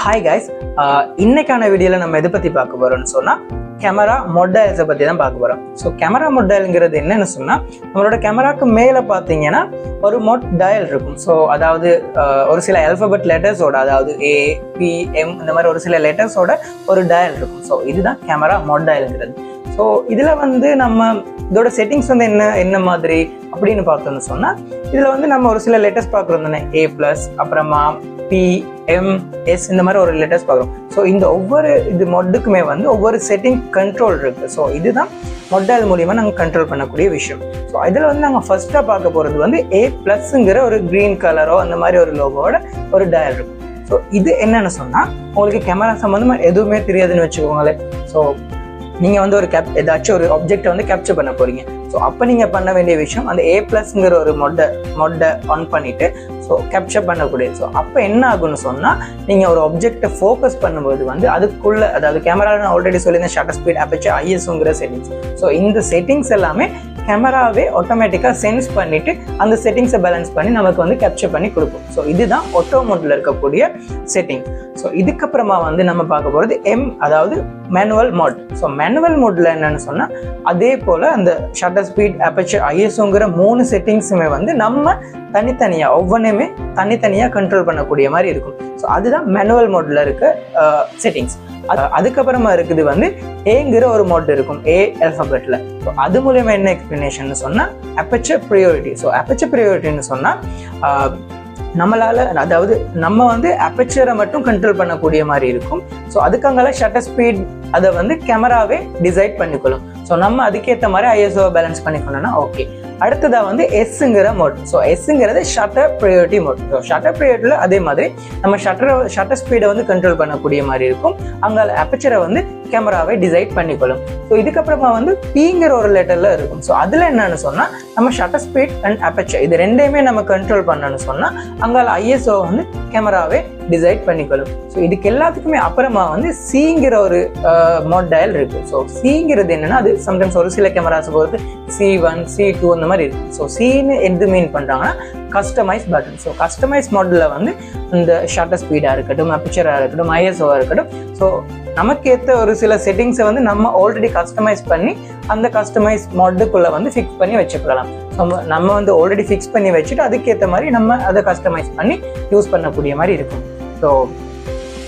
Hi guys, இன்னைக்கான வீடியோவில் நம்ம எதை பற்றி பார்க்க போகிறோம்னு சொன்னால் கேமரா மொட்டைல்ஸை பற்றி தான் பார்க்க போகிறோம். ஸோ கேமரா மொட்டைல்ங்கிறது என்னன்னு சொன்னால், நம்மளோட கேமராக்கு மேலே பார்த்தீங்கன்னா ஒரு மொட் டயல் இருக்கும். ஸோ அதாவது ஒரு சில ஆல்ஃபபெட் லெட்டர்ஸோட, அதாவது A, P, M இந்த மாதிரி ஒரு சில லெட்டர்ஸோட ஒரு டயல் இருக்கும். ஸோ இதுதான் கேமரா மொட்டைல்ங்கிறது. ஸோ இதில் நம்ம இதோட செட்டிங்ஸ் என்ன மாதிரி அப்படின்னு பார்த்தோம்னு சொன்னால், இதில் நம்ம ஒரு சில லெட்டர்ஸ் பார்க்குறோம் தானே, A+, அப்புறமா P, M, S இந்த மாதிரி ஒரு லெட்டர்ஸ் பார்க்குறோம். ஸோ இந்த ஒவ்வொரு மொட்டுக்குமே ஒவ்வொரு செட்டிங் கண்ட்ரோல் இருக்குது. ஸோ இதுதான் மொட்டைல் மூலியமாக நாங்கள் கண்ட்ரோல் பண்ணக்கூடிய விஷயம். ஸோ இதில் நாங்கள் ஃபர்ஸ்ட்டாக பார்க்க போகிறது A+ங்கிற ஒரு க்ரீன் கலரோ அந்த மாதிரி ஒரு லோகோட ஒரு டயல் இருக்கும். ஸோ இது என்னன்னு சொன்னால், உங்களுக்கு கேமரா சம்மந்தமாக எதுவுமே தெரியாதுன்னு வச்சுக்கோங்களேன். ஸோ நீங்கள் ஒரு ஏதாச்சும் ஒரு ஆப்ஜெக்டை கேப்சர் பண்ண போகிறீங்க. ஸோ அப்போ நீங்கள் பண்ண வேண்டிய விஷயம், அந்த A+ங்கிற ஒரு மொட்டை ஆன் பண்ணிவிட்டு ஸோ கேப்சர் பண்ணக்கூடியது. ஸோ அப்போ என்ன ஆகுன்னு சொன்னால், நீங்கள் ஒரு ஆப்ஜெக்டை ஃபோக்கஸ் பண்ணும்போது அதுக்குள்ளே, அதாவது கேமராவில் நான் ஆல்ரெடி சொல்லியிருந்தேன் ஷட்டர் ஸ்பீட், அப்பச்சர், ISOங்கிற செட்டிங்ஸ். ஸோ இந்த செட்டிங்ஸ் எல்லாமே கேமராவே ஆட்டோமேட்டிக்காக சென்ஸ் பண்ணிவிட்டு அந்த செட்டிங்ஸை பேலன்ஸ் பண்ணி நமக்கு கேப்சர் பண்ணி கொடுக்கும். ஸோ இதுதான் ஆட்டோ மோடில் இருக்கக்கூடிய செட்டிங். ஸோ இதுக்கப்புறமா நம்ம பார்க்க போகிறது அதாவது மேனுவல் மோட். ஸோ மேனுவல் மோடில் என்னன்னு சொன்னால், அதே போல் அந்த ஷட்டர் ஸ்பீட், அப்பச்சர், ISOங்கிற 3 செட்டிங்ஸுமே நம்ம தனித்தனியாக ஒவ்வொன்றுமே தனித்தனியாக கண்ட்ரோல் பண்ணக்கூடிய மாதிரி இருக்கும். ஸோ அதுதான் மேனுவல் மோடில் இருக்க செட்டிங்ஸ். அதுக்கப்புறமா இருக்குது ஏங்கிற ஒரு மோட் இருக்கும், A ஆல்ஃபபெட்டில். ஸோ அது மூலயமா என்ன எக்ஸ்பிளனேஷன் சொன்னால், அப்பச்சர் ப்ரியாரிட்டி. ஸோ அப்பச்சர் ப்ரியாரிட்டின்னு சொன்னால், நம்மளால், அதாவது நம்ம அப்பச்சரை மட்டும் கண்ட்ரோல் பண்ணக்கூடிய மாதிரி இருக்கும். ஸோ அதுக்காக ஷட்டர் ஸ்பீட் அதை கேமராவே டிசைட் பண்ணிக்கொள்ளும். ஸோ நம்ம அதுக்கேற்ற மாதிரி ISOவை பேலன்ஸ் பண்ணிக்கணும்னா ஓகே. அடுத்ததாக Sங்கிற மோட். ஸோ Sங்கிறது shutter priority mode. So shutter ப்ரையாரிட்டியில் அதே மாதிரி நம்ம ஷட்டர் ஸ்பீடை கண்ட்ரோல் பண்ணக்கூடிய மாதிரி இருக்கும். அங்கே அப்பச்சரை கேமராவை டிசைட் பண்ணிக்கொள்ளும். ஸோ இதுக்கப்புறமா Pங்கிற ஒரு லெட்டரில் இருக்கும். ஸோ அதில் என்னன்னு சொன்னால், நம்ம ஷட்டர் ஸ்பீட் அண்ட் அப்பச்சர் இது ரெண்டையுமே நம்ம கண்ட்ரோல் பண்ணணும்னு சொன்னால், அங்கே ISO கேமராவே டிசைட் பண்ணிக்கொள்ளும். ஸோ இதுக்கு எல்லாத்துக்குமே அப்புறமா Cங்கிற ஒரு மோட் டயல் இருக்குது. ஸோ Cங்கிறது என்னன்னா, அது சம்டைம்ஸ் ஒரு சில கேமராஸ் பொறுத்து C1, C2 அந்த மாதிரி இருக்குது. ஸோ Cன்னு எது மீன் பண்ணுறாங்கன்னா, கஸ்டமைஸ் பட்டன். ஸோ கஸ்டமைஸ் மாடலில் இந்த ஷட்டர் ஸ்பீடாக இருக்கட்டும், அப்பச்சராக இருக்கட்டும், ISOவாக இருக்கட்டும், ஸோ நமக்கேற்ற ஒரு சில செட்டிங்ஸை நம்ம ஆல்ரெடி கஸ்டமைஸ் பண்ணி அந்த கஸ்டமைஸ் மாடுக்குள்ளே ஃபிக்ஸ் பண்ணி வச்சுக்கலாம். நம்ம ஆல்ரெடி ஃபிக்ஸ் பண்ணி வச்சுட்டு அதுக்கேற்ற மாதிரி நம்ம அதை கஸ்டமைஸ் பண்ணி யூஸ் பண்ணக்கூடிய மாதிரி இருக்கும். ஸோ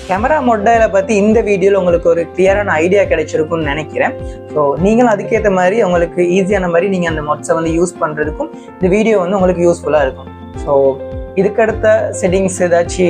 கேமரா மொட்டைலை பற்றி இந்த வீடியோவில் உங்களுக்கு ஒரு கிளியரான ஐடியா கிடைச்சிருக்கும்னு நினைக்கிறேன். ஸோ நீங்களும் அதுக்கேற்ற மாதிரி உங்களுக்கு ஈஸியான மாதிரி நீங்கள் அந்த மொட்ஸை யூஸ் பண்ணுறதுக்கும் இந்த வீடியோ உங்களுக்கு யூஸ்ஃபுல்லாக இருக்கும். ஸோ இதுக்கடுத்த செட்டிங்ஸ் ஏதாச்சும்